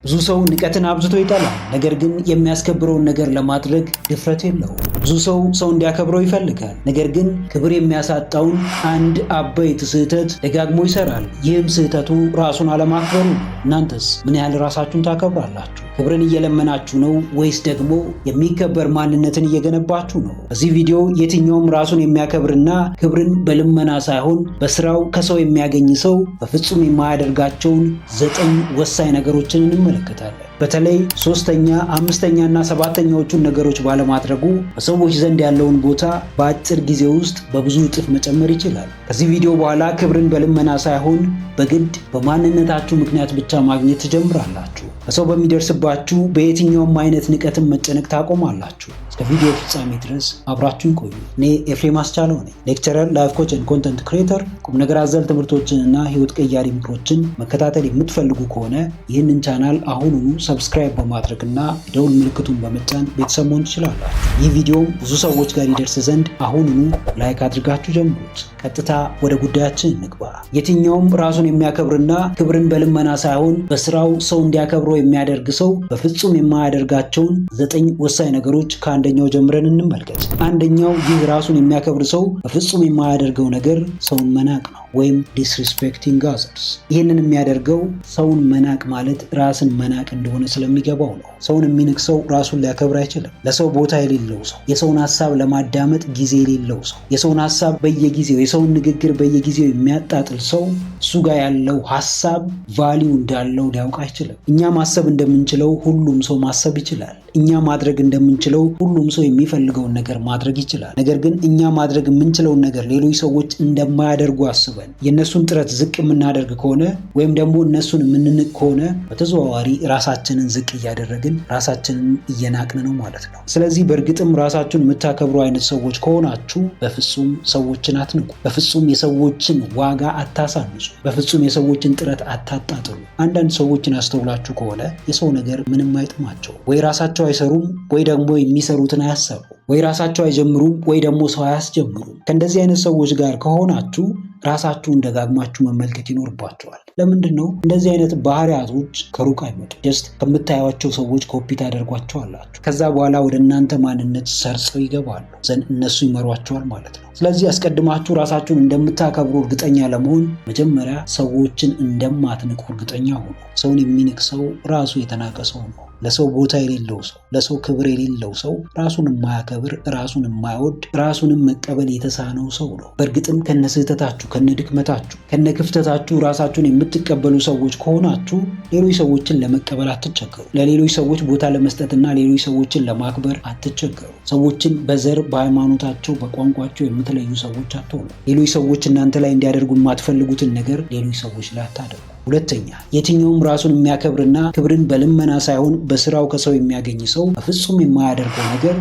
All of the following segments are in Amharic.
ብዙ ሰው ንቀትን አብዝቶ ይጠላል፣ ነገር ግን የሚያስከብረውን ነገር ለማድረግ ድፍረት የለውም። ብዙ ሰው እንዲያከብረው ይፈልጋል፣ ነገር ግን ክብር የሚያሳጣውን አንድ አበይት ስህተት ደጋግሞ ይሰራል። ይህም ስህተቱ ራሱን አለማክበሩ ነው። እናንተስ ምን ያህል ራሳችሁን ታከብራላችሁ? ክብርን እየለመናችሁ ነው ወይስ ደግሞ የሚከበር ማንነትን እየገነባችሁ ነው? በዚህ ቪዲዮ የትኛውም ራሱን የሚያከብርና ክብርን በልመና ሳይሆን በስራው ከሰው የሚያገኝ ሰው በፍጹም የማያደርጋቸውን 9 ወሳኝ ነገሮችን እንመለከታለን። በተለይ 3ኛ፣ 5ኛ እና 7ኛዎቹን ነገሮች ባለማድረጉ በሰዎች ዘንድ ያለውን ቦታ በአጭር ጊዜ ውስጥ በብዙ እጥፍ መጨመር ይችላል። ከዚህ ቪዲዮ በኋላ ክብርን በልመና ሳይሆን በግድ በማንነታችሁ ምክንያት ብቻ ማግኘት ትጀምራላችሁ። በሰው በሚደርስባችሁ በየትኛውም አይነት ንቀትን መጨነቅ ታቆማላችሁ። እስከ ቪዲዮ ፍጻሜ ድረስ አብራችሁን ቆዩ። እኔ ኤፍሬም አስቻለው ነኝ፣ ሌክቸረር፣ ላይፍ ኮች እና ኮንተንት ክሬተር። ቁም ነገር አዘል ትምህርቶችንና ህይወት ቀያሪ ምክሮችን መከታተል የምትፈልጉ ከሆነ ይህንን ቻናል አሁኑኑ ሰብስክራይብ በማድረግና ደውል ምልክቱን በመጫን ቤተሰብ መሆን ትችላላችሁ። ይህ ቪዲዮም ብዙ ሰዎች ጋር ይደርስ ዘንድ አሁኑኑ ላይክ አድርጋችሁ ጀምሩት። ቀጥታ ወደ ጉዳያችን እንግባ። የትኛውም ራሱን የሚያከብርና ክብርን በልመና ሳይሆን በስራው ሰው እንዲያከብረው የሚያደርግ ሰው በፍጹም የማያደርጋቸውን 9 ወሳኝ ነገሮች ከአንደኛው ጀምረን እንመልከት። አንደኛው ይህ ራሱን የሚያከብር ሰው በፍጹም የማያደርገው ነገር ሰውን መናቅ ነው፣ ወይም disrespecting others። ይህንን የሚያደርገው ሰውን መናቅ ማለት ራስን መናቅ እንደሆነ ስለሚገባው ነው። ሰውን የሚንቅ ሰው ራሱን ሊያከብር አይችልም። ለሰው ቦታ የሌለው ሰው፣ የሰውን ሀሳብ ለማዳመጥ ጊዜ የሌለው ሰው፣ የሰውን ሀሳብ በየጊዜው የሰውን ንግግር በየጊዜው የሚያጣጥል ሰው እሱ ጋር ያለው ሀሳብ ቫሊዩ እንዳለው ሊያውቅ አይችልም። እኛ ማሰብ እንደምንችለው ሁሉም ሰው ማሰብ ይችላል። እኛ ማድረግ እንደምንችለው ሁሉም ሰው የሚፈልገውን ነገር ማድረግ ይችላል። ነገር ግን እኛ ማድረግ የምንችለውን ነገር ሌሎች ሰዎች እንደማያደርጉ አስበን የእነሱን ጥረት ዝቅ የምናደርግ ከሆነ ወይም ደግሞ እነሱን የምንንቅ ከሆነ በተዘዋዋሪ ራሳችንን ዝቅ እያደረግን ራሳችንን እየናቅን ነው ማለት ነው። ስለዚህ በእርግጥም ራሳችሁን የምታከብሩ አይነት ሰዎች ከሆናችሁ በፍጹም ሰዎችን አትንቁ። በፍጹም የሰዎችን ዋጋ አታሳንሱ። በፍጹም የሰዎችን ጥረት አታጣጥሉ። አንዳንድ ሰዎችን አስተውላችሁ ከሆነ የሰው ነገር ምንም አይጥማቸው። ወይ ራሳቸው አይሰሩም ወይ ደግሞ የሚሰሩትን አያሰሩ፣ ወይ ራሳቸው አይጀምሩም ወይ ደግሞ ሰው አያስጀምሩም። ከእንደዚህ አይነት ሰዎች ጋር ከሆናችሁ ራሳችሁን ደጋግማችሁ መመልከት ይኖርባቸዋል። ለምንድን ነው እንደዚህ አይነት ባህሪያቶች ከሩቅ አይመጡ? ጀስት ከምታዩቸው ሰዎች ኮፒ ታደርጓቸዋላችሁ። ከዛ በኋላ ወደ እናንተ ማንነት ሰርጸው ይገባሉ ዘንድ እነሱ ይመሯቸዋል ማለት ነው። ስለዚህ አስቀድማችሁ ራሳችሁን እንደምታከብሩ እርግጠኛ ለመሆን መጀመሪያ ሰዎችን እንደማትንቁ እርግጠኛ ሁኑ። ሰውን የሚንቅ ሰው ራሱ የተናቀ ሰው ነው። ለሰው ቦታ የሌለው ሰው፣ ለሰው ክብር የሌለው ሰው፣ ራሱን የማያከብር፣ ራሱን የማይወድ፣ ራሱንም መቀበል የተሳነው ሰው ነው። በእርግጥም ከነስህተታችሁ፣ ከነድክመታችሁ፣ ከነክፍተታችሁ ራሳችሁን የምትቀበሉ ሰዎች ከሆናችሁ ሌሎች ሰዎችን ለመቀበል አትቸገሩ። ለሌሎች ሰዎች ቦታ ለመስጠትና ሌሎች ሰዎችን ለማክበር አትቸገሩ። ሰዎችን በዘር፣ በሃይማኖታቸው፣ በቋንቋቸው የምትለዩ ሰዎች አትሆኑ። ሌሎች ሰዎች እናንተ ላይ እንዲያደርጉ የማትፈልጉትን ነገር ሌሎች ሰዎች ላይ አታደርጉ። ሁለተኛ፣ የትኛውም ራሱን የሚያከብርና ክብርን በልመና ሳይሆን በስራው ከሰው የሚያገኝ ሰው በፍጹም የማያደርገው ነገር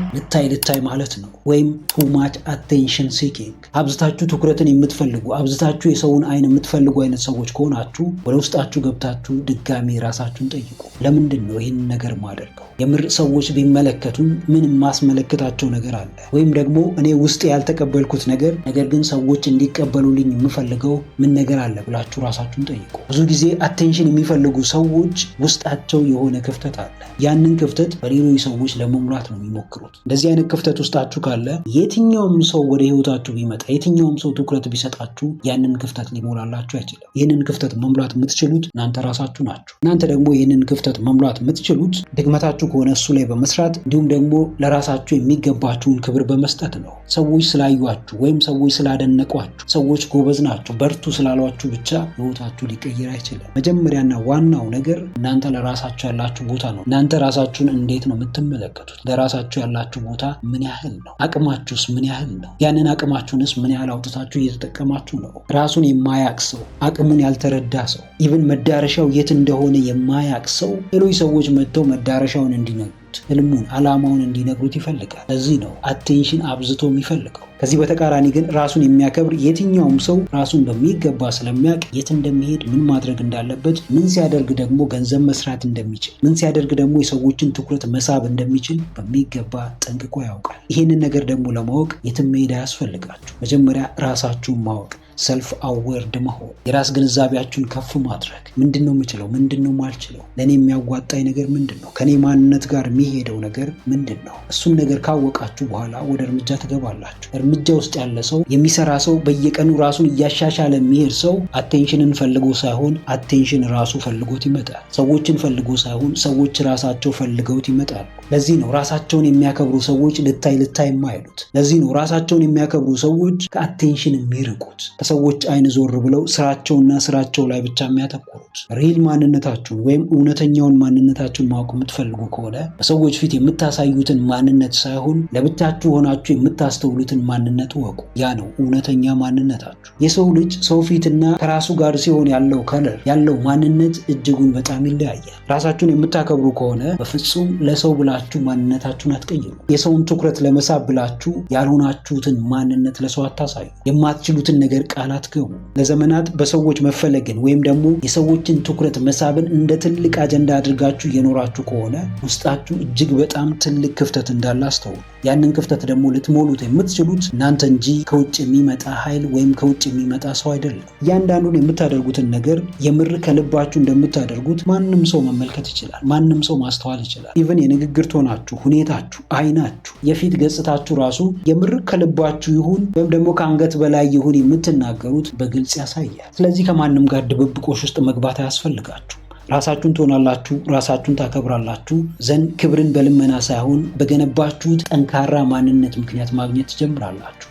ልታይ ማለት ነው፣ ወይም too much attention seeking። አብዝታችሁ ትኩረትን የምትፈልጉ፣ አብዝታችሁ የሰውን አይን የምትፈልጉ አይነት ሰዎች ከሆናችሁ ወደ ውስጣችሁ ገብታችሁ ድጋሚ ራሳችሁን ጠይቁ። ለምንድን ነው ይህን ነገር ማደርገው? የምር ሰዎች ቢመለከቱን ምን ማስመለከታቸው ነገር አለ? ወይም ደግሞ እኔ ውስጥ ያልተቀበልኩት ነገር ግን ሰዎች እንዲቀበሉልኝ የምፈልገው ምን ነገር አለ ብላችሁ ራሳችሁን ጠይቁ። ብዙ ጊዜ አቴንሽን የሚፈልጉ ሰዎች ውስጣቸው የሆነ ክፍተት አለ። ያንን ክፍተት በሌሎች ሰዎች ለመሙላት ነው የሚሞክሩት። እንደዚህ አይነት ክፍተት ውስጣችሁ ካለ የትኛውም ሰው ወደ ህይወታችሁ ቢመጣ፣ የትኛውም ሰው ትኩረት ቢሰጣችሁ ያንን ክፍተት ሊሞላላችሁ አይችልም። ይህንን ክፍተት መሙላት የምትችሉት እናንተ ራሳችሁ ናችሁ። እናንተ ደግሞ ይህንን ክፍተት መሙላት የምትችሉት ድክመታችሁ ከሆነ እሱ ላይ በመስራት እንዲሁም ደግሞ ለራሳችሁ የሚገባችሁን ክብር በመስጠት ነው። ሰዎች ስላዩአችሁ ወይም ሰዎች ስላደነቋችሁ፣ ሰዎች ጎበዝ ናችሁ በርቱ ስላሏችሁ ብቻ ህይወታችሁ ሊቀየር አይችልም። መጀመሪያና ዋናው ነገር እናንተ ለራሳችሁ ያላችሁ ቦታ ነው። እናንተ ራሳችሁን እንዴት ነው የምትመለከቱት? ለራሳችሁ ያላችሁ ቦታ ምን ያህል ነው? አቅማችሁስ ምን ያህል ነው? ያንን አቅማችሁንስ ምን ያህል አውጥታችሁ እየተጠቀማችሁ ነው? ራሱን የማያቅ ሰው፣ አቅሙን ያልተረዳ ሰው፣ ኢቭን መዳረሻው የት እንደሆነ የማያቅ ሰው ሌሎች ሰዎች መጥተው መዳረሻውን እንዲነግሩት፣ ህልሙን፣ ዓላማውን እንዲነግሩት ይፈልጋል። ለዚህ ነው አቴንሽን አብዝቶ የሚፈልገው። ከዚህ በተቃራኒ ግን ራሱን የሚያከብር የትኛውም ሰው ራሱን በሚገባ ስለሚያውቅ የት እንደሚሄድ፣ ምን ማድረግ እንዳለበት፣ ምን ሲያደርግ ደግሞ ገንዘብ መስራት እንደሚችል፣ ምን ሲያደርግ ደግሞ የሰዎችን ትኩረት መሳብ እንደሚችል በሚገባ ጠንቅቆ ያውቃል። ይህንን ነገር ደግሞ ለማወቅ የትም መሄድ አያስፈልጋችሁ። መጀመሪያ ራሳችሁን ማወቅ፣ ሰልፍ አዌርድ መሆን፣ የራስ ግንዛቤያችሁን ከፍ ማድረግ። ምንድነው የምችለው? ምንድነው ማልችለው? ለእኔ የሚያዋጣኝ ነገር ምንድን ነው? ከኔ ማንነት ጋር የሚሄደው ነገር ምንድን ነው? እሱን ነገር ካወቃችሁ በኋላ ወደ እርምጃ ትገባላችሁ። እርምጃ ውስጥ ያለ ሰው፣ የሚሰራ ሰው፣ በየቀኑ ራሱን እያሻሻለ የሚሄድ ሰው አቴንሽንን ፈልጎ ሳይሆን አቴንሽን ራሱ ፈልጎት ይመጣል። ሰዎችን ፈልጎ ሳይሆን ሰዎች ራሳቸው ፈልገውት ይመጣሉ። ለዚህ ነው ራሳቸውን የሚያከብሩ ሰዎች ልታይ የማይሉት። ለዚህ ነው ራሳቸውን የሚያከብሩ ሰዎች ከአቴንሽን የሚርቁት። ከሰዎች አይን ዞር ብለው ስራቸውና ስራቸው ላይ ብቻ የሚያተኩሩት። ሪል ማንነታችሁን ወይም እውነተኛውን ማንነታችሁን ማወቅ የምትፈልጉ ከሆነ በሰዎች ፊት የምታሳዩትን ማንነት ሳይሆን ለብቻችሁ ሆናችሁ የምታስተውሉትን ማንነት ወቁ። ያ ነው እውነተኛ ማንነታችሁ። የሰው ልጅ ሰው ፊትና ከራሱ ጋር ሲሆን ያለው ከለር ያለው ማንነት እጅጉን በጣም ይለያያል። ራሳችሁን የምታከብሩ ከሆነ በፍጹም ለሰው ብላችሁ ማንነታችሁን አትቀይሩ። የሰውን ትኩረት ለመሳብ ብላችሁ ያልሆናችሁትን ማንነት ለሰው አታሳዩ። የማትችሉትን ነገር ቃል አትገቡ። ለዘመናት በሰዎች መፈለግን ወይም ደግሞ የሰዎችን ትኩረት መሳብን እንደ ትልቅ አጀንዳ አድርጋችሁ እየኖራችሁ ከሆነ ውስጣችሁ እጅግ በጣም ትልቅ ክፍተት እንዳለ አስተውሉ። ያንን ክፍተት ደግሞ ልትሞሉት የምትችሉት እናንተ እንጂ ከውጭ የሚመጣ ኃይል ወይም ከውጭ የሚመጣ ሰው አይደለም። እያንዳንዱን የምታደርጉትን ነገር የምር ከልባችሁ እንደምታደርጉት ማንም ሰው መመልከት ይችላል። ማንም ሰው ማስተዋል ይችላል። ኢቨን የንግግር ቶናችሁ፣ ሁኔታችሁ፣ አይናችሁ፣ የፊት ገጽታችሁ ራሱ የምር ከልባችሁ ይሁን ወይም ደግሞ ከአንገት በላይ ይሁን የምትናገሩት በግልጽ ያሳያል። ስለዚህ ከማንም ጋር ድብብቆሽ ውስጥ መግባት አያስፈልጋችሁ። ራሳችሁን ትሆናላችሁ፣ ራሳችሁን ታከብራላችሁ ዘንድ ክብርን በልመና ሳይሆን በገነባችሁት ጠንካራ ማንነት ምክንያት ማግኘት ትጀምራላችሁ።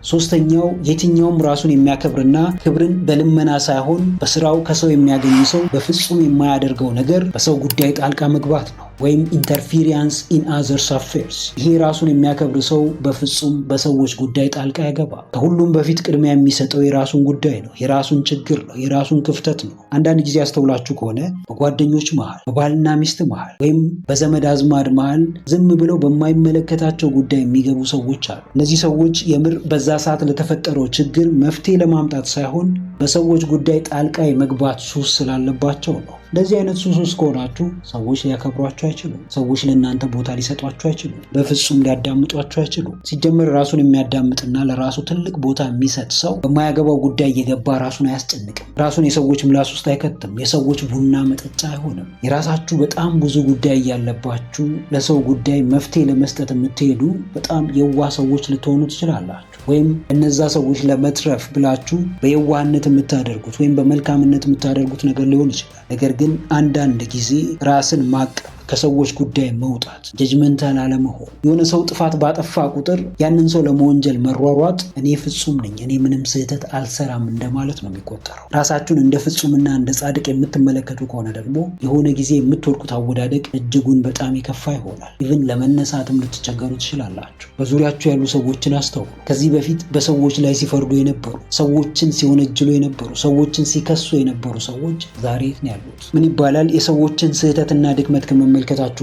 ሶስተኛው የትኛውም ራሱን የሚያከብርና ክብርን በልመና ሳይሆን በስራው ከሰው የሚያገኝ ሰው በፍጹም የማያደርገው ነገር በሰው ጉዳይ ጣልቃ መግባት ነው፣ ወይም ኢንተርፊሪያንስ ኢን አዘርስ አፌርስ። ይሄ ራሱን የሚያከብር ሰው በፍጹም በሰዎች ጉዳይ ጣልቃ አይገባ። ከሁሉም በፊት ቅድሚያ የሚሰጠው የራሱን ጉዳይ ነው፣ የራሱን ችግር ነው፣ የራሱን ክፍተት ነው። አንዳንድ ጊዜ ያስተውላችሁ ከሆነ በጓደኞች መሃል፣ በባልና ሚስት መሃል ወይም በዘመድ አዝማድ መሃል ዝም ብለው በማይመለከታቸው ጉዳይ የሚገቡ ሰዎች አሉ። እነዚህ ሰዎች የምር በዛ ሰዓት ለተፈጠረው ችግር መፍትሄ ለማምጣት ሳይሆን በሰዎች ጉዳይ ጣልቃ የመግባት ሱስ ስላለባቸው ነው። እንደዚህ አይነት ሱስ ውስጥ ከሆናችሁ ሰዎች ሊያከብሯችሁ አይችሉም። ሰዎች ለእናንተ ቦታ ሊሰጧችሁ አይችሉም። በፍጹም ሊያዳምጧችሁ አይችሉም። ሲጀመር ራሱን የሚያዳምጥና ለራሱ ትልቅ ቦታ የሚሰጥ ሰው በማያገባው ጉዳይ እየገባ ራሱን አያስጨንቅም። ራሱን የሰዎች ምላስ ውስጥ አይከትም። የሰዎች ቡና መጠጫ አይሆንም። የራሳችሁ በጣም ብዙ ጉዳይ እያለባችሁ ለሰው ጉዳይ መፍትሄ ለመስጠት የምትሄዱ በጣም የዋህ ሰዎች ልትሆኑ ትችላላችሁ። ወይም እነዛ ሰዎች ለመትረፍ ብላችሁ በየዋህነት የምታደርጉት ወይም በመልካምነት የምታደርጉት ነገር ሊሆን ይችላል። ነገር ግን አንዳንድ ጊዜ ራስን ማቀብ፣ ከሰዎች ጉዳይ መውጣት፣ ጀጅመንታል አለመሆን፣ የሆነ ሰው ጥፋት ባጠፋ ቁጥር ያንን ሰው ለመወንጀል መሯሯጥ እኔ ፍጹም ነኝ፣ እኔ ምንም ስህተት አልሰራም እንደማለት ነው የሚቆጠረው። ራሳችሁን እንደ ፍጹምና እንደ ጻድቅ የምትመለከቱ ከሆነ ደግሞ የሆነ ጊዜ የምትወድቁት አወዳደቅ እጅጉን በጣም የከፋ ይሆናል። ኢቭን ለመነሳትም ልትቸገሩ ትችላላችሁ። በዙሪያችሁ ያሉ ሰዎችን አስተውሉ። ከዚህ በፊት በሰዎች ላይ ሲፈርዱ የነበሩ፣ ሰዎችን ሲወነጅሉ የነበሩ፣ ሰዎችን ሲከሱ የነበሩ ሰዎች ዛሬ የት ነው ያሉት? ምን ይባላል? የሰዎችን ስህተትና ድክመት ከመመልከታችሁ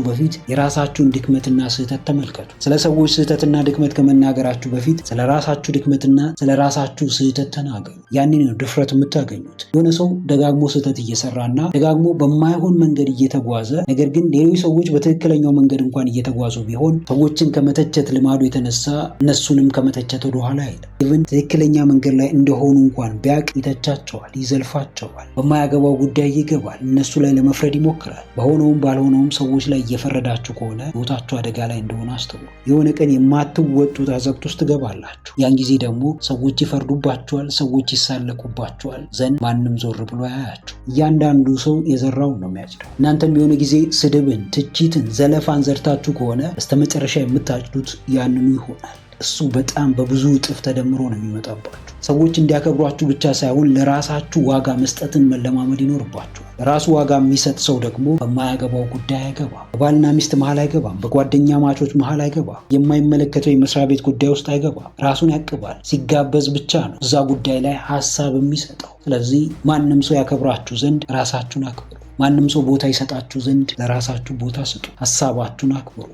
በፊት የራሳችሁን ድክመትና ስህተት ተመልከቱ። ስለ ሰዎች ስህተትና ድክመት ከመናገራችሁ በፊት ስለ ራሳችሁ ድክመትና ስለ ራሳችሁ ስህተት ተናገሩ። ያንን ነው ድፍረት የምታገኙት። የሆነ ሰው ደጋግሞ ስህተት እየሰራና ደጋግሞ በማይሆን መንገድ እየተጓዘ ነገር ግን ሌሎች ሰዎች በትክክለኛው መንገድ እንኳን እየተጓዙ ቢሆን ሰዎችን ከመተቸት ልማዱ የተነሳ እነሱንም ከመተቸት ወደኋላ አይልም። ኢቭን ትክክለኛ መንገድ ላይ እንደሆኑ እንኳን ቢያቅ ይተቻቸዋል፣ ይዘልፋቸዋል፣ በማያገባው ጉዳይ ይገባል፣ እነሱ ላይ ለመፍረድ ይሞክራል። በሆነውም ባልሆነውም ሰዎች ላይ እየፈረዳችሁ ከሆነ ህይወታችሁ አደጋ ላይ እንደሆነ አስተውሉ። የሆነ ቀን የማትወጡት አዘቅት ውስጥ ትገባላችሁ። ያን ጊዜ ደግሞ ሰዎች ይፈርዱባችኋል፣ ሰዎች ይሳለቁባችኋል ዘንድ ማንም ዞር ብሎ ያያችሁ። እያንዳንዱ ሰው የዘራውን ነው የሚያጭደው። እናንተም የሆነ ጊዜ ስድብን፣ ትችትን፣ ዘለፋን ዘርታችሁ ከሆነ በስተመጨረሻ የምታጭዱት ያንኑ ይሆናል። እሱ በጣም በብዙ እጥፍ ተደምሮ ነው የሚመጣባችሁ። ሰዎች እንዲያከብሯችሁ ብቻ ሳይሆን ለራሳችሁ ዋጋ መስጠትን መለማመድ ይኖርባችኋል። ለራሱ ዋጋ የሚሰጥ ሰው ደግሞ በማያገባው ጉዳይ አይገባም። በባልና ሚስት መሃል አይገባም። በጓደኛ ማቾች መሃል አይገባም። የማይመለከተው የመስሪያ ቤት ጉዳይ ውስጥ አይገባም። ራሱን ያቅባል። ሲጋበዝ ብቻ ነው እዛ ጉዳይ ላይ ሀሳብ የሚሰጠው። ስለዚህ ማንም ሰው ያከብራችሁ ዘንድ ራሳችሁን አክብሩ። ማንም ሰው ቦታ ይሰጣችሁ ዘንድ ለራሳችሁ ቦታ ስጡ። ሀሳባችሁን አክብሩ።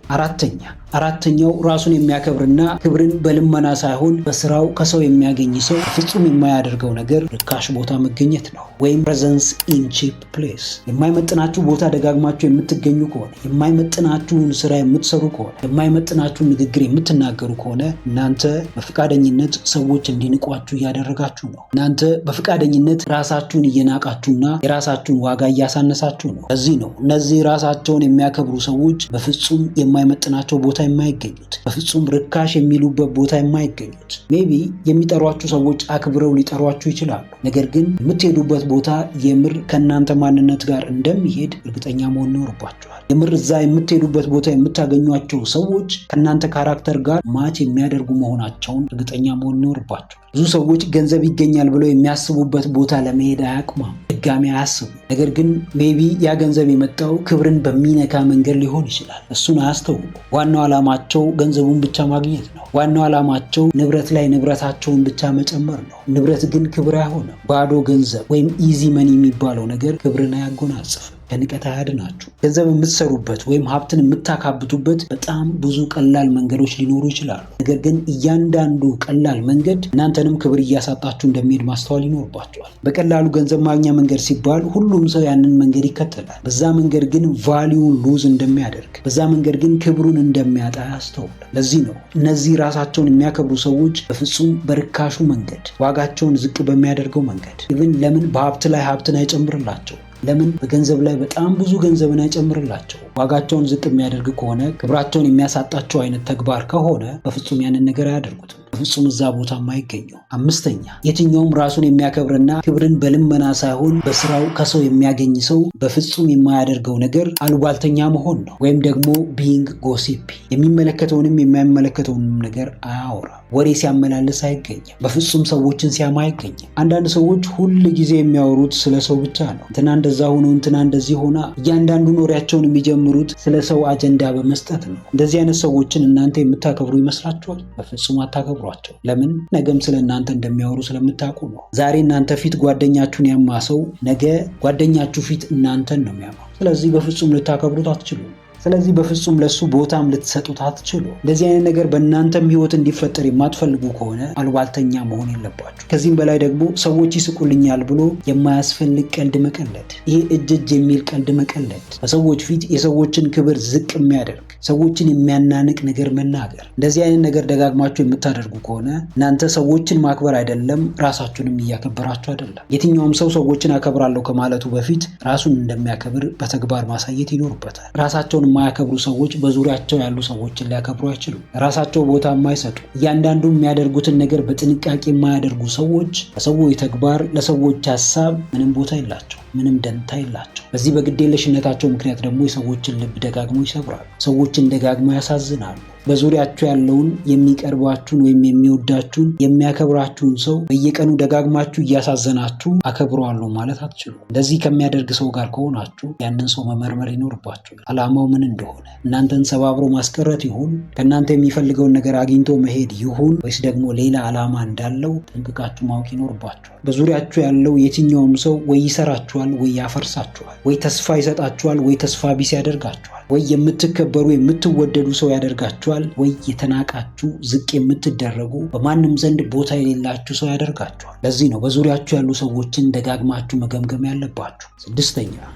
አራተኛው ራሱን የሚያከብርና ክብርን በልመና ሳይሆን በስራው ከሰው የሚያገኝ ሰው ፍጹም የማያደርገው ነገር ርካሽ ቦታ መገኘት ነው፣ ወይም ፕሬዘንስ ኢን ቺፕ place። የማይመጥናችሁ ቦታ ደጋግማችሁ የምትገኙ ከሆነ፣ የማይመጥናችሁን ስራ የምትሰሩ ከሆነ፣ የማይመጥናችሁን ንግግር የምትናገሩ ከሆነ እናንተ በፈቃደኝነት ሰዎች እንዲንቋችሁ እያደረጋችሁ ነው። እናንተ በፈቃደኝነት ራሳችሁን እየናቃችሁና የራሳችሁን ዋጋ እያሳነሳችሁ ነው። ለዚህ ነው እነዚህ ራሳቸውን የሚያከብሩ ሰዎች በፍጹም የማይመጥናቸው ቦታ የማይገኙት፣ በፍጹም ርካሽ የሚሉበት ቦታ የማይገኙት። ሜቢ የሚጠሯችሁ ሰዎች አክብረው ሊጠሯችሁ ይችላሉ። ነገር ግን የምትሄዱበት ቦታ የምር ከእናንተ ማንነት ጋር እንደሚሄድ እርግጠኛ መሆን ይኖርባችኋል። የምር እዛ የምትሄዱበት ቦታ የምታገኟቸው ሰዎች ከእናንተ ካራክተር ጋር ማች የሚያደርጉ መሆናቸውን እርግጠኛ መሆን ይኖርባችኋል። ብዙ ሰዎች ገንዘብ ይገኛል ብለው የሚያስቡበት ቦታ ለመሄድ አያቅማም፣ ድጋሚ አያስቡ። ነገር ግን ሜቢ ያ ገንዘብ የመጣው ክብርን በሚነካ መንገድ ሊሆን ይችላል። እሱን አያስተውሉ። ዋናው ዓላማቸው ገንዘቡን ብቻ ማግኘት ነው። ዋናው ዓላማቸው ንብረት ላይ ንብረታቸውን ብቻ መጨመር ነው። ንብረት ግን ክብር አይሆንም። ባዶ ገንዘብ ወይም ኢዚ መኒ የሚባለው ነገር ክብርን አያጎናጽፍም፣ ከንቀት አያድናችሁ። ገንዘብ የምትሰሩበት ወይም ሀብትን የምታካብቱበት በጣም ብዙ ቀላል መንገዶች ሊኖሩ ይችላሉ። ነገር ግን እያንዳንዱ ቀላል መንገድ እናንተንም ክብር እያሳጣችሁ እንደሚሄድ ማስተዋል ይኖርባቸዋል። በቀላሉ ገንዘብ ማግኛ መንገድ ሲባል ሁሉም ሰው ያንን መንገድ ይከተላል። በዛ መንገድ ግን ቫሊዩን ሉዝ እንደሚያደርግ፣ በዛ መንገድ ግን ክብሩን እንደሚያጣ ያስተውላል። ለዚህ ነው እነዚህ ራሳቸውን የሚያከብሩ ሰዎች በፍጹም በርካሹ መንገድ፣ ዋጋቸውን ዝቅ በሚያደርገው መንገድ ኢቭን ለምን በሀብት ላይ ሀብትን አይጨምርላቸው? ለምን በገንዘብ ላይ በጣም ብዙ ገንዘብን አይጨምርላቸው? ዋጋቸውን ዝቅ የሚያደርግ ከሆነ ክብራቸውን የሚያሳጣቸው አይነት ተግባር ከሆነ በፍጹም ያንን ነገር አያደርጉትም። በፍጹም እዛ ቦታ የማይገኘው። አምስተኛ፣ የትኛውም ራሱን የሚያከብርና ክብርን በልመና ሳይሆን በስራው ከሰው የሚያገኝ ሰው በፍጹም የማያደርገው ነገር አሉባልተኛ መሆን ነው፣ ወይም ደግሞ ቢንግ ጎሲፒ። የሚመለከተውንም የማይመለከተውንም ነገር አያወራ። ወሬ ሲያመላልስ አይገኝም። በፍጹም ሰዎችን ሲያማ አይገኝም። አንዳንድ ሰዎች ሁል ጊዜ የሚያወሩት ስለ ሰው ብቻ ነው። እንትና እንደዛ ሆኖ፣ እንትና እንደዚህ ሆና። እያንዳንዱን ወሬያቸውን የሚጀምሩት ስለ ሰው አጀንዳ በመስጠት ነው። እንደዚህ አይነት ሰዎችን እናንተ የምታከብሩ ይመስላችኋል? በፍጹም አታከብሯቸው። ለምን? ነገም ስለ እናንተ እንደሚያወሩ ስለምታውቁ ነው። ዛሬ እናንተ ፊት ጓደኛችሁን ያማ ሰው ነገ ጓደኛችሁ ፊት እናንተን ነው የሚያማው። ስለዚህ በፍጹም ልታከብሩት አትችሉም። ስለዚህ በፍጹም ለሱ ቦታም ልትሰጡት አትችሉ። እንደዚህ አይነት ነገር በእናንተም ህይወት እንዲፈጠር የማትፈልጉ ከሆነ አሉባልተኛ መሆን የለባችሁ። ከዚህም በላይ ደግሞ ሰዎች ይስቁልኛል ብሎ የማያስፈልግ ቀልድ መቀለድ፣ ይሄ እጅ የሚል ቀልድ መቀለድ፣ በሰዎች ፊት የሰዎችን ክብር ዝቅ የሚያደርግ ሰዎችን የሚያናንቅ ነገር መናገር፣ እንደዚህ አይነት ነገር ደጋግማችሁ የምታደርጉ ከሆነ እናንተ ሰዎችን ማክበር አይደለም ራሳችሁንም እያከበራችሁ አይደለም። የትኛውም ሰው ሰዎችን አከብራለሁ ከማለቱ በፊት ራሱን እንደሚያከብር በተግባር ማሳየት ይኖርበታል። ራሳቸውን የማያከብሩ ሰዎች በዙሪያቸው ያሉ ሰዎችን ሊያከብሩ አይችሉም። ራሳቸው ቦታ የማይሰጡ፣ እያንዳንዱ የሚያደርጉትን ነገር በጥንቃቄ የማያደርጉ ሰዎች ለሰዎች ተግባር፣ ለሰዎች ሀሳብ ምንም ቦታ የላቸው፣ ምንም ደንታ የላቸው። በዚህ በግዴለሽነታቸው ምክንያት ደግሞ የሰዎችን ልብ ደጋግሞ ይሰብራሉ፣ ሰዎችን ደጋግሞ ያሳዝናሉ። በዙሪያችሁ ያለውን የሚቀርባችሁን ወይም የሚወዳችሁን የሚያከብራችሁን ሰው በየቀኑ ደጋግማችሁ እያሳዘናችሁ አከብረዋለሁ ማለት አትችሉ። እንደዚህ ከሚያደርግ ሰው ጋር ከሆናችሁ ያንን ሰው መመርመር ይኖርባችኋል። ዓላማው ምን እንደሆነ፣ እናንተን ሰባብሮ ማስቀረት ይሁን፣ ከእናንተ የሚፈልገውን ነገር አግኝቶ መሄድ ይሁን፣ ወይስ ደግሞ ሌላ ዓላማ እንዳለው ጠንቅቃችሁ ማወቅ ይኖርባችኋል። በዙሪያችሁ ያለው የትኛውም ሰው ወይ ይሰራችኋል፣ ወይ ያፈርሳችኋል፣ ወይ ተስፋ ይሰጣችኋል፣ ወይ ተስፋ ቢስ ያደርጋችኋል፣ ወይ የምትከበሩ የምትወደዱ ሰው ያደርጋችኋል፣ ወይ የተናቃችሁ ዝቅ የምትደረጉ በማንም ዘንድ ቦታ የሌላችሁ ሰው ያደርጋችኋል። ለዚህ ነው በዙሪያችሁ ያሉ ሰዎችን ደጋግማችሁ መገምገም ያለባችሁ።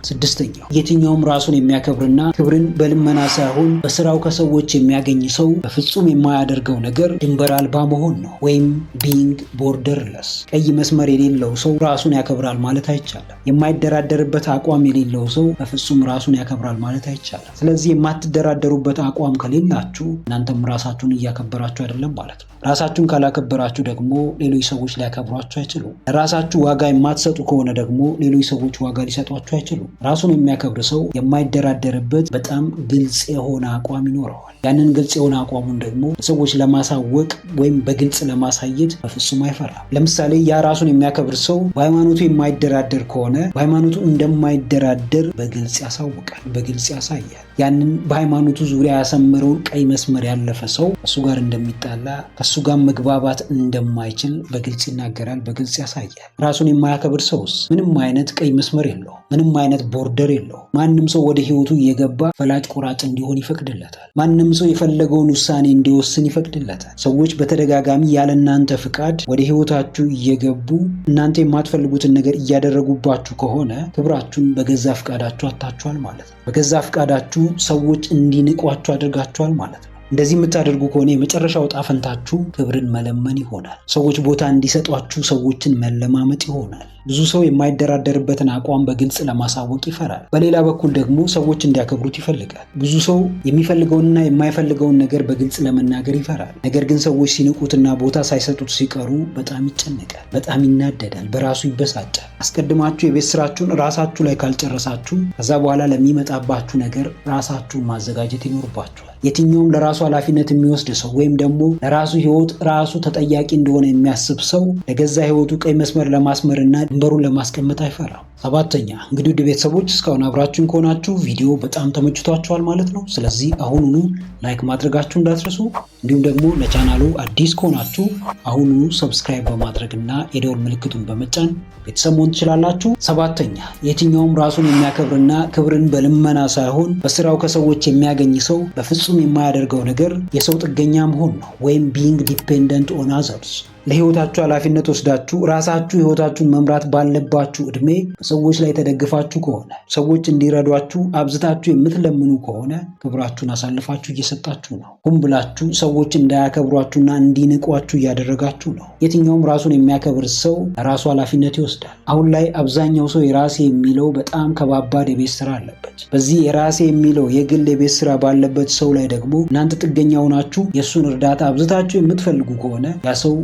ስድስተኛው የትኛውም ራሱን የሚያከብርና ክብርን በልመና ሳይሆን በስራው ከሰዎች የሚያገኝ ሰው በፍጹም የማያደርገው ነገር ድንበር አልባ መሆን ነው፣ ወይም ቢንግ ቦርደርለስ። ቀይ መስመር የሌለው ሰው ራሱን ያከብራል ማለት አይቻልም። የማይደራደርበት አቋም የሌለው ሰው በፍጹም ራሱን ያከብራል ማለት አይቻልም። ስለዚህ የማትደራደሩበት አቋም ከሌላችሁ እናንተም ራሳችሁን እያከበራችሁ አይደለም ማለት ነው። ራሳችሁን ካላከበራችሁ ደግሞ ሌሎች ሰዎች ሊያከብሯችሁ አይችሉም። ራሳችሁ ዋጋ የማትሰጡ ከሆነ ደግሞ ሌሎች ሰዎች ዋጋ ሊሰጧችሁ አይችሉም። ራሱን የሚያከብር ሰው የማይደራደርበት በጣም ግልጽ የሆነ አቋም ይኖረዋል። ያንን ግልጽ የሆነ አቋሙን ደግሞ ሰዎች ለማሳወቅ ወይም በግልጽ ለማሳየት በፍጹም አይፈራም። ለምሳሌ ያ ራሱን የሚያከብር ሰው በሃይማኖቱ የማይደራደር ከሆነ በሃይማኖቱ እንደማይደራደር በግልጽ ያሳውቃል፣ በግልጽ ያሳያል። ያንን በሃይማኖቱ ዙሪያ ያሰመረውን ቀይ መስመር መስመር ያለፈ ሰው ከሱ ጋር እንደሚጣላ ከሱ ጋር መግባባት እንደማይችል በግልጽ ይናገራል፣ በግልጽ ያሳያል። ራሱን የማያከብር ሰውስ ምንም አይነት ቀይ መስመር የለው፣ ምንም አይነት ቦርደር የለው። ማንም ሰው ወደ ህይወቱ እየገባ ፈላጭ ቆራጭ እንዲሆን ይፈቅድለታል። ማንም ሰው የፈለገውን ውሳኔ እንዲወስን ይፈቅድለታል። ሰዎች በተደጋጋሚ ያለ እናንተ ፍቃድ ወደ ህይወታችሁ እየገቡ እናንተ የማትፈልጉትን ነገር እያደረጉባችሁ ከሆነ ክብራችሁን በገዛ ፍቃዳችሁ አጥታችኋል ማለት ነው። በገዛ ፍቃዳችሁ ሰዎች እንዲንቋችሁ አድርጋችኋል ማለት ነው። እንደዚህ የምታደርጉ ከሆነ የመጨረሻው ዕጣ ፈንታችሁ ክብርን መለመን ይሆናል። ሰዎች ቦታ እንዲሰጧችሁ ሰዎችን መለማመጥ ይሆናል። ብዙ ሰው የማይደራደርበትን አቋም በግልጽ ለማሳወቅ ይፈራል። በሌላ በኩል ደግሞ ሰዎች እንዲያከብሩት ይፈልጋል። ብዙ ሰው የሚፈልገውንና የማይፈልገውን ነገር በግልጽ ለመናገር ይፈራል። ነገር ግን ሰዎች ሲንቁትና ቦታ ሳይሰጡት ሲቀሩ በጣም ይጨነቃል፣ በጣም ይናደዳል፣ በራሱ ይበሳጫል። አስቀድማችሁ የቤት ስራችሁን ራሳችሁ ላይ ካልጨረሳችሁ ከዛ በኋላ ለሚመጣባችሁ ነገር ራሳችሁን ማዘጋጀት ይኖርባችኋል። የትኛውም ለራሱ ኃላፊነት የሚወስድ ሰው ወይም ደግሞ ለራሱ ህይወት ራሱ ተጠያቂ እንደሆነ የሚያስብ ሰው ለገዛ ህይወቱ ቀይ መስመር ለማስመርና ድንበሩን ለማስቀመጥ አይፈራም። ሰባተኛ እንግዲህ ውድ ቤተሰቦች እስካሁን አብራችሁን ከሆናችሁ ቪዲዮ በጣም ተመችቷችኋል ማለት ነው። ስለዚህ አሁኑኑ ላይክ ማድረጋችሁ እንዳትረሱ፣ እንዲሁም ደግሞ ለቻናሉ አዲስ ከሆናችሁ አሁኑኑ ሰብስክራይብ በማድረግና የደወል ምልክቱን በመጫን ቤተሰብ መሆን ትችላላችሁ። ሰባተኛ የትኛውም ራሱን የሚያከብርና ክብርን በልመና ሳይሆን በስራው ከሰዎች የሚያገኝ ሰው በፍጹም የማያደርገው ነገር የሰው ጥገኛ መሆን ነው፣ ወይም ቢንግ ዲፔንደንት ኦን አዘርስ። ለህይወታችሁ ኃላፊነት ወስዳችሁ ራሳችሁ ህይወታችሁን መምራት ባለባችሁ እድሜ በሰዎች ላይ ተደግፋችሁ ከሆነ ሰዎች እንዲረዷችሁ አብዝታችሁ የምትለምኑ ከሆነ ክብራችሁን አሳልፋችሁ እየሰጣችሁ ነው። ሁን ብላችሁ ሰዎች እንዳያከብሯችሁና እንዲንቋችሁ እያደረጋችሁ ነው። የትኛውም ራሱን የሚያከብር ሰው ለራሱ ኃላፊነት ይወስዳል። አሁን ላይ አብዛኛው ሰው የራሴ የሚለው በጣም ከባባድ የቤት ስራ አለበት። በዚህ የራሴ የሚለው የግል የቤት ስራ ባለበት ሰው ላይ ደግሞ እናንተ ጥገኛ ሆናችሁ የእሱን እርዳታ አብዝታችሁ የምትፈልጉ ከሆነ ያ ሰው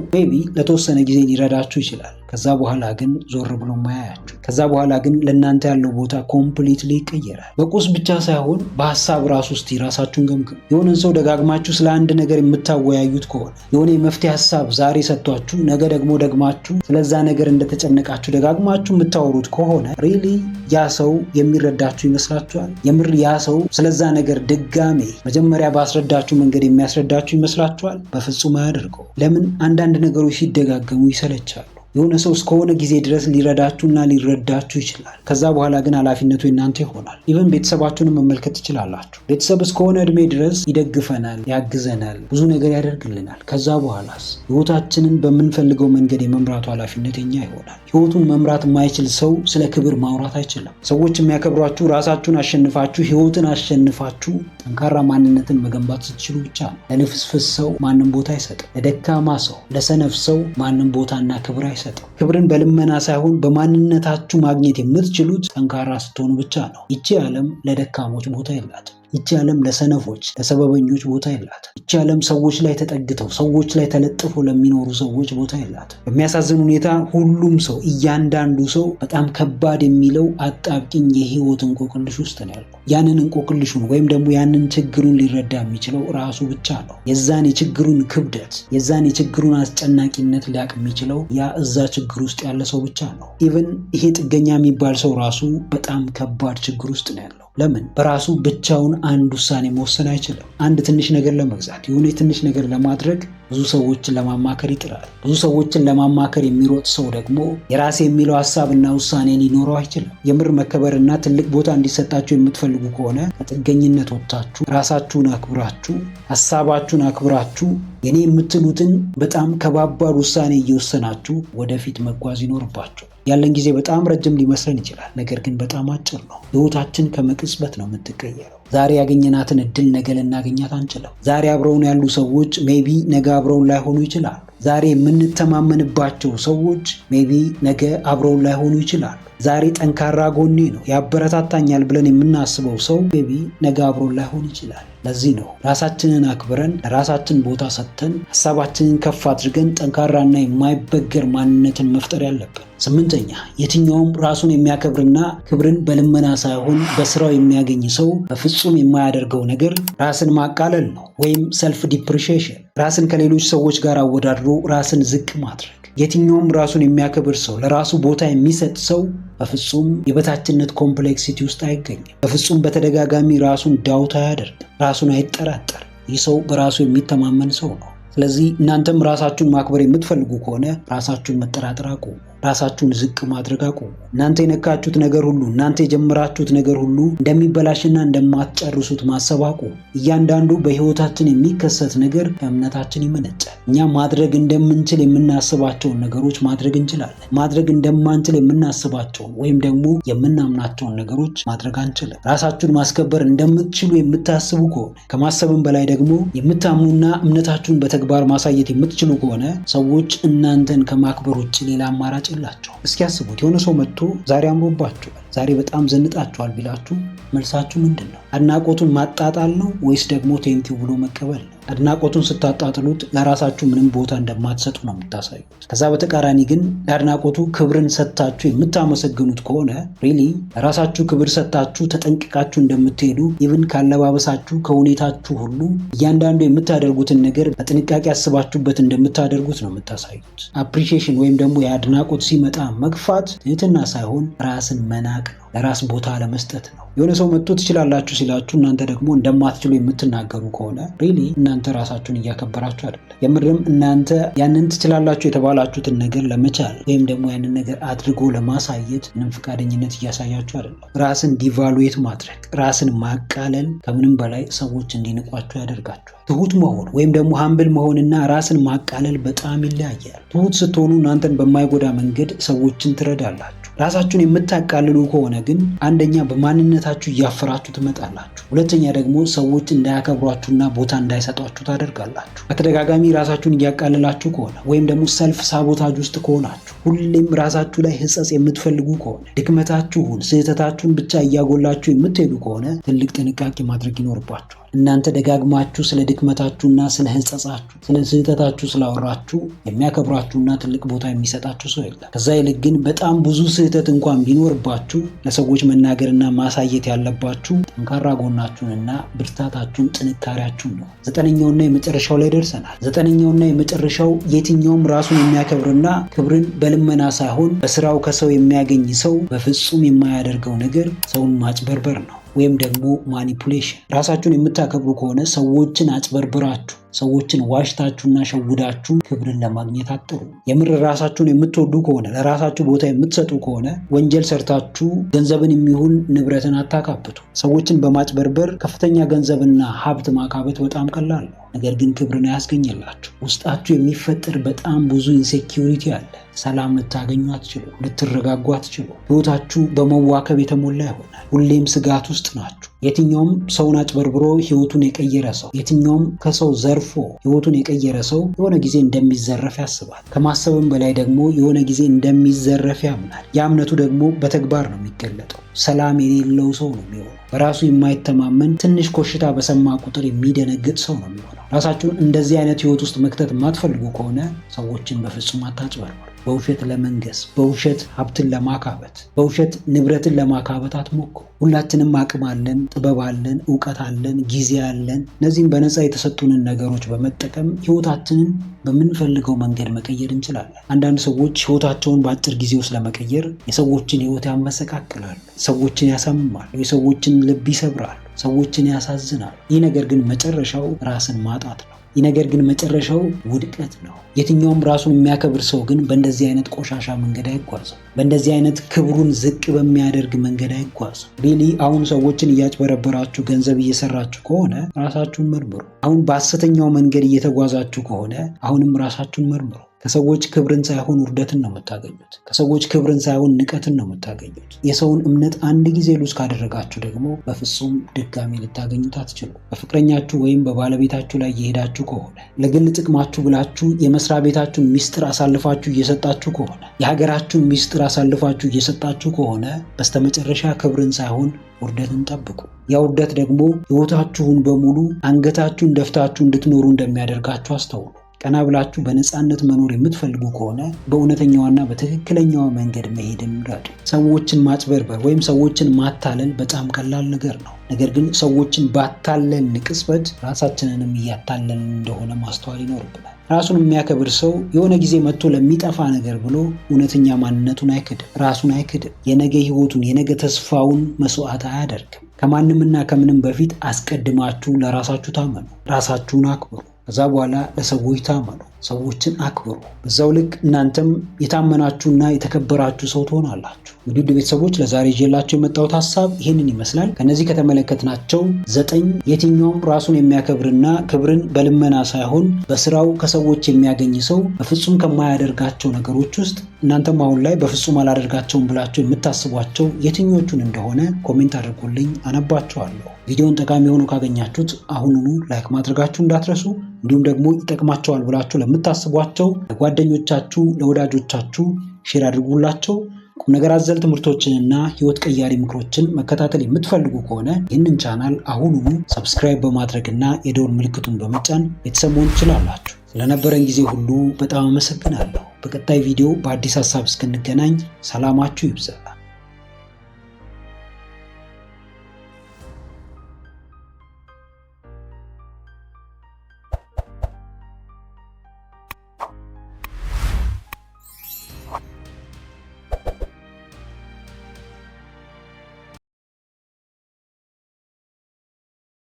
ለተወሰነ ጊዜ ሊረዳችሁ ይችላል። ከዛ በኋላ ግን ዞር ብሎ ማያያችሁ። ከዛ በኋላ ግን ለእናንተ ያለው ቦታ ኮምፕሊትሊ ይቀየራል። በቁስ ብቻ ሳይሆን በሀሳብ ራሱ ውስጥ ራሳችሁን ገምግሙ። የሆነን ሰው ደጋግማችሁ ስለ አንድ ነገር የምታወያዩት ከሆነ የሆነ የመፍትሄ ሀሳብ ዛሬ ሰጥቷችሁ ነገ ደግሞ ደግማችሁ ስለዛ ነገር እንደተጨነቃችሁ ደጋግማችሁ የምታወሩት ከሆነ ሪሊ ያ ሰው የሚረዳችሁ ይመስላችኋል? የምር ያ ሰው ስለዛ ነገር ድጋሜ መጀመሪያ ባስረዳችሁ መንገድ የሚያስረዳችሁ ይመስላችኋል? በፍጹም አያደርገው። ለምን? አንዳንድ ነገሮች ሲደጋገሙ ይሰለቻሉ። የሆነ ሰው እስከሆነ ጊዜ ድረስ ሊረዳችሁና ሊረዳችሁ ይችላል። ከዛ በኋላ ግን ኃላፊነቱ የናንተ ይሆናል። ኢቨን ቤተሰባችሁንም መመልከት ትችላላችሁ። ቤተሰብ እስከሆነ እድሜ ድረስ ይደግፈናል፣ ያግዘናል፣ ብዙ ነገር ያደርግልናል። ከዛ በኋላስ ህይወታችንን በምንፈልገው መንገድ የመምራቱ ኃላፊነት የኛ ይሆናል። ህይወቱን መምራት የማይችል ሰው ስለ ክብር ማውራት አይችልም። ሰዎች የሚያከብሯችሁ ራሳችሁን አሸንፋችሁ ህይወትን አሸንፋችሁ ጠንካራ ማንነትን መገንባት ስትችሉ ብቻ ነው። ለልፍስፍስ ሰው ማንም ቦታ አይሰጥም። ለደካማ ሰው፣ ለሰነፍ ሰው ማንም ቦታና ክብር አይሰጥም። ክብርን በልመና ሳይሆን በማንነታችሁ ማግኘት የምትችሉት ጠንካራ ስትሆኑ ብቻ ነው። ይቺ ዓለም ለደካሞች ቦታ የላትም። ይቺ ዓለም ለሰነፎች፣ ለሰበበኞች ቦታ የላትም። ይቺ ዓለም ሰዎች ላይ ተጠግተው ሰዎች ላይ ተለጥፈው ለሚኖሩ ሰዎች ቦታ የላትም። በሚያሳዝን ሁኔታ ሁሉም ሰው፣ እያንዳንዱ ሰው በጣም ከባድ የሚለው አጣብቂኝ የህይወት እንቆቅልሽ ውስጥ ነው ያለው። ያንን እንቆቅልሹን ወይም ደግሞ ያንን ችግሩን ሊረዳ የሚችለው ራሱ ብቻ ነው። የዛን የችግሩን ክብደት፣ የዛን የችግሩን አስጨናቂነት ሊያውቅ የሚችለው ያ እዛ ችግር ውስጥ ያለ ሰው ብቻ ነው። ኢቭን ይሄ ጥገኛ የሚባል ሰው ራሱ በጣም ከባድ ችግር ውስጥ ነው ያለው። ለምን? በራሱ ብቻውን አንድ ውሳኔ መወሰን አይችልም። አንድ ትንሽ ነገር ለመግዛት የሆነ ትንሽ ነገር ለማድረግ ብዙ ሰዎችን ለማማከር ይጥራል። ብዙ ሰዎችን ለማማከር የሚሮጥ ሰው ደግሞ የራሴ የሚለው ሀሳብና ውሳኔ ሊኖረው አይችልም። የምር መከበርና ትልቅ ቦታ እንዲሰጣችሁ የምትፈልጉ ከሆነ ከጥገኝነት ወጥታችሁ ራሳችሁን አክብራችሁ ሀሳባችሁን አክብራችሁ የኔ የምትሉትን በጣም ከባባድ ውሳኔ እየወሰናችሁ ወደፊት መጓዝ ይኖርባችሁ። ያለን ጊዜ በጣም ረጅም ሊመስለን ይችላል፣ ነገር ግን በጣም አጭር ነው። ህይወታችን ከመቅጽበት ነው የምትቀየረው። ዛሬ ያገኘናትን እድል ነገ ልናገኛት አንችልም። ዛሬ አብረውን ያሉ ሰዎች ሜቢ ነገ አብረውን ላይሆኑ ይችላሉ። ዛሬ የምንተማመንባቸው ሰዎች ሜቢ ነገ አብረውን ላይሆኑ ይችላሉ። ዛሬ ጠንካራ ጎኔ ነው ያበረታታኛል ብለን የምናስበው ሰው ሜቢ ነገ አብሮን ላይሆን ይችላል። ለዚህ ነው ራሳችንን አክብረን ለራሳችን ቦታ ሰጥተን ሀሳባችንን ከፍ አድርገን ጠንካራና የማይበገር ማንነትን መፍጠር ያለብን። ስምንተኛ የትኛውም ራሱን የሚያከብርና ክብርን በልመና ሳይሆን በስራው የሚያገኝ ሰው በፍጹም የማያደርገው ነገር ራስን ማቃለል ነው፣ ወይም ሰልፍ ዲፕሪሺዬሽን። ራስን ከሌሎች ሰዎች ጋር አወዳድሮ ራስን ዝቅ ማድረግ። የትኛውም ራሱን የሚያከብር ሰው፣ ለራሱ ቦታ የሚሰጥ ሰው በፍጹም የበታችነት ኮምፕሌክሲቲ ውስጥ አይገኝም። በፍጹም በተደጋጋሚ ራሱን ዳውት አያደርግም፣ ራሱን አይጠራጠርም። ይህ ሰው በራሱ የሚተማመን ሰው ነው። ስለዚህ እናንተም ራሳችሁን ማክበር የምትፈልጉ ከሆነ ራሳችሁን መጠራጠር አቁሙ። ራሳችሁን ዝቅ ማድረግ አቁሙ። እናንተ የነካችሁት ነገር ሁሉ፣ እናንተ የጀመራችሁት ነገር ሁሉ እንደሚበላሽና እንደማትጨርሱት ማሰብ አቁሙ። እያንዳንዱ በህይወታችን የሚከሰት ነገር ከእምነታችን ይመነጫል። እኛ ማድረግ እንደምንችል የምናስባቸውን ነገሮች ማድረግ እንችላለን። ማድረግ እንደማንችል የምናስባቸውን ወይም ደግሞ የምናምናቸውን ነገሮች ማድረግ አንችልም። ራሳችሁን ማስከበር እንደምትችሉ የምታስቡ ከሆነ ከማሰብም በላይ ደግሞ የምታምኑና እምነታችሁን በተግባር ማሳየት የምትችሉ ከሆነ ሰዎች እናንተን ከማክበር ውጭ ሌላ አማራጭ የላቸው። እስኪ ያስቡት፣ የሆነ ሰው መጥቶ ዛሬ አምሮባችኋል፣ ዛሬ በጣም ዘንጣችኋል ቢላችሁ መልሳችሁ ምንድን ነው? አድናቆቱን ማጣጣል ነው ወይስ ደግሞ ቴንኪው ብሎ መቀበል ነው? አድናቆቱን ስታጣጥሉት ለራሳችሁ ምንም ቦታ እንደማትሰጡ ነው የምታሳዩት። ከዛ በተቃራኒ ግን ለአድናቆቱ ክብርን ሰጥታችሁ የምታመሰግኑት ከሆነ ሪሊ ለራሳችሁ ክብር ሰጥታችሁ ተጠንቅቃችሁ እንደምትሄዱ ኢቭን ካለባበሳችሁ ከሁኔታችሁ ሁሉ እያንዳንዱ የምታደርጉትን ነገር በጥንቃቄ አስባችሁበት እንደምታደርጉት ነው የምታሳዩት። አፕሪሺዬሽን ወይም ደግሞ የአድናቆት ሲመጣ መግፋት ትህትና ሳይሆን ራስን መናቅ ነው። ለራስ ቦታ ለመስጠት ነው። የሆነ ሰው መጥቶ ትችላላችሁ ሲላችሁ እናንተ ደግሞ እንደማትችሉ የምትናገሩ ከሆነ ሪሊ እናንተ ራሳችሁን እያከበራችሁ አይደለም። የምርም እናንተ ያንን ትችላላችሁ የተባላችሁትን ነገር ለመቻል ወይም ደግሞ ያንን ነገር አድርጎ ለማሳየት ምንም ፈቃደኝነት እያሳያችሁ አይደለም። ራስን ዲቫሉዌት ማድረግ፣ ራስን ማቃለል ከምንም በላይ ሰዎች እንዲንቋችሁ ያደርጋችኋል። ትሁት መሆን ወይም ደግሞ ሀምብል መሆንና ራስን ማቃለል በጣም ይለያያል። ትሁት ስትሆኑ እናንተን በማይጎዳ መንገድ ሰዎችን ትረዳላችሁ። ራሳችሁን የምታቃልሉ ከሆነ ግን አንደኛ በማንነታችሁ እያፈራችሁ ትመጣላችሁ። ሁለተኛ ደግሞ ሰዎች እንዳያከብሯችሁና ቦታ እንዳይሰጧችሁ ታደርጋላችሁ። በተደጋጋሚ ራሳችሁን እያቃልላችሁ ከሆነ ወይም ደግሞ ሰልፍ ሳቦታጅ ውስጥ ከሆናችሁ፣ ሁሌም ራሳችሁ ላይ ሕጸጽ የምትፈልጉ ከሆነ፣ ድክመታችሁን ስህተታችሁን ብቻ እያጎላችሁ የምትሄዱ ከሆነ ትልቅ ጥንቃቄ ማድረግ ይኖርባችኋል። እናንተ ደጋግማችሁ ስለ ድክመታችሁና ስለ ሕጸጻችሁ ስለ ስህተታችሁ ስላወራችሁ የሚያከብራችሁና ትልቅ ቦታ የሚሰጣችሁ ሰው የለም። ከዛ ይልቅ ግን በጣም ብዙ ስህተት እንኳን ቢኖርባችሁ ለሰዎች መናገርና ማሳየት ያለባችሁ ጠንካራ ጎናችሁንና ብርታታችሁን፣ ጥንካሬያችሁን ነው። ዘጠነኛውና የመጨረሻው ላይ ደርሰናል። ዘጠነኛውና የመጨረሻው የትኛውም ራሱን የሚያከብርና ክብርን በልመና ሳይሆን በስራው ከሰው የሚያገኝ ሰው በፍጹም የማያደርገው ነገር ሰውን ማጭበርበር ነው ወይም ደግሞ ማኒፑሌሽን። ራሳችሁን የምታከብሩ ከሆነ ሰዎችን አጭበርብራችሁ ሰዎችን ዋሽታችሁና ሸውዳችሁ ክብርን ለማግኘት አጥሩ። የምር ራሳችሁን የምትወዱ ከሆነ ለራሳችሁ ቦታ የምትሰጡ ከሆነ ወንጀል ሰርታችሁ ገንዘብን የሚሆን ንብረትን አታካብቱ። ሰዎችን በማጭበርበር ከፍተኛ ገንዘብና ሀብት ማካበት በጣም ቀላል ነው፣ ነገር ግን ክብርን አያስገኝላችሁ። ውስጣችሁ የሚፈጠር በጣም ብዙ ኢንሴኪዩሪቲ አለ። ሰላም ልታገኙ አትችሉ፣ ልትረጋጉ አትችሉ። ህይወታችሁ በመዋከብ የተሞላ ይሆናል። ሁሌም ስጋት ውስጥ ናችሁ። የትኛውም ሰውን አጭበርብሮ ህይወቱን የቀየረ ሰው፣ የትኛውም ከሰው ዘርፎ ህይወቱን የቀየረ ሰው የሆነ ጊዜ እንደሚዘረፍ ያስባል። ከማሰብም በላይ ደግሞ የሆነ ጊዜ እንደሚዘረፍ ያምናል። የእምነቱ ደግሞ በተግባር ነው የሚገለጠው። ሰላም የሌለው ሰው ነው የሚሆነው። በራሱ የማይተማመን፣ ትንሽ ኮሽታ በሰማ ቁጥር የሚደነግጥ ሰው ነው የሚሆነው። ራሳችሁን እንደዚህ አይነት ህይወት ውስጥ መክተት የማትፈልጉ ከሆነ ሰዎችን በፍጹም አታጭበርብሩ። በውሸት ለመንገስ፣ በውሸት ሀብትን ለማካበት፣ በውሸት ንብረትን ለማካበት አትሞክሩ። ሁላችንም አቅም አለን፣ ጥበብ አለን፣ እውቀት አለን፣ ጊዜ አለን። እነዚህም በነፃ የተሰጡንን ነገሮች በመጠቀም ህይወታችንን በምንፈልገው መንገድ መቀየር እንችላለን። አንዳንድ ሰዎች ህይወታቸውን በአጭር ጊዜ ውስጥ ለመቀየር የሰዎችን ህይወት ያመሰቃቅላሉ፣ ሰዎችን ያሳምማሉ፣ የሰዎችን ልብ ይሰብራሉ፣ ሰዎችን ያሳዝናሉ። ይህ ነገር ግን መጨረሻው ራስን ማጣት ነው። ይህ ነገር ግን መጨረሻው ውድቀት ነው። የትኛውም ራሱን የሚያከብር ሰው ግን በእንደዚህ አይነት ቆሻሻ መንገድ አይጓዝም። በእንደዚህ አይነት ክብሩን ዝቅ በሚያደርግ መንገድ አይጓዝም። ሪሊ አሁን ሰዎችን እያጭበረበራችሁ ገንዘብ እየሰራችሁ ከሆነ ራሳችሁን መርምሩ። አሁን በሐሰተኛው መንገድ እየተጓዛችሁ ከሆነ አሁንም ራሳችሁን መርምሩ። ከሰዎች ክብርን ሳይሆን ውርደትን ነው የምታገኙት። ከሰዎች ክብርን ሳይሆን ንቀትን ነው የምታገኙት። የሰውን እምነት አንድ ጊዜ ሉዝ ካደረጋችሁ ደግሞ በፍጹም ድጋሚ ልታገኙት አትችሉ። በፍቅረኛችሁ ወይም በባለቤታችሁ ላይ እየሄዳችሁ ከሆነ፣ ለግል ጥቅማችሁ ብላችሁ የመስሪያ ቤታችሁን ሚስጥር አሳልፋችሁ እየሰጣችሁ ከሆነ፣ የሀገራችሁን ሚስጥር አሳልፋችሁ እየሰጣችሁ ከሆነ በስተመጨረሻ ክብርን ሳይሆን ውርደትን ጠብቁ። ያ ውርደት ደግሞ ሕይወታችሁን በሙሉ አንገታችሁን ደፍታችሁ እንድትኖሩ እንደሚያደርጋችሁ አስተውሉ። ቀና ብላችሁ በነፃነት መኖር የምትፈልጉ ከሆነ በእውነተኛዋና በትክክለኛዋ መንገድ መሄድን ምረጡ። ሰዎችን ማጭበርበር ወይም ሰዎችን ማታለል በጣም ቀላል ነገር ነው። ነገር ግን ሰዎችን ባታለልን ቅጽበት ራሳችንንም እያታለልን እንደሆነ ማስተዋል ይኖርብናል። ራሱን የሚያከብር ሰው የሆነ ጊዜ መጥቶ ለሚጠፋ ነገር ብሎ እውነተኛ ማንነቱን አይክድም፣ ራሱን አይክድም። የነገ ህይወቱን የነገ ተስፋውን መስዋዕት አያደርግም። ከማንምና ከምንም በፊት አስቀድማችሁ ለራሳችሁ ታመኑ፣ ራሳችሁን አክብሩ። ከዛ በኋላ ለሰዎች ታመኑ፣ ሰዎችን አክብሩ። በዛው ልክ እናንተም የታመናችሁና የተከበራችሁ ሰው ትሆናላችሁ። ውድ ቤተሰቦች ለዛሬ ይዤላችሁ የመጣሁት ሀሳብ ይህንን ይመስላል። ከነዚህ ከተመለከትናቸው 9 የትኛውም ራሱን የሚያከብርና ክብርን በልመና ሳይሆን በስራው ከሰዎች የሚያገኝ ሰው በፍጹም ከማያደርጋቸው ነገሮች ውስጥ እናንተም አሁን ላይ በፍጹም አላደርጋቸውም ብላችሁ የምታስቧቸው የትኞቹን እንደሆነ ኮሜንት አድርጉልኝ፣ አነባችኋለሁ። ቪዲዮውን ጠቃሚ ሆኖ ካገኛችሁት አሁኑኑ ላይክ ማድረጋችሁ እንዳትረሱ። እንዲሁም ደግሞ ይጠቅማቸዋል ብላችሁ ለምታስቧቸው ለጓደኞቻችሁ፣ ለወዳጆቻችሁ ሼር አድርጉላቸው። ቁም ነገር አዘል ትምህርቶችንና ህይወት ቀያሪ ምክሮችን መከታተል የምትፈልጉ ከሆነ ይህንን ቻናል አሁኑኑ ሰብስክራይብ በማድረግና የደወል ምልክቱን በመጫን ቤተሰብ መሆን ትችላላችሁ። ስለነበረን ጊዜ ሁሉ በጣም አመሰግናለሁ። በቀጣይ ቪዲዮ በአዲስ ሀሳብ እስክንገናኝ ሰላማችሁ ይብዛ።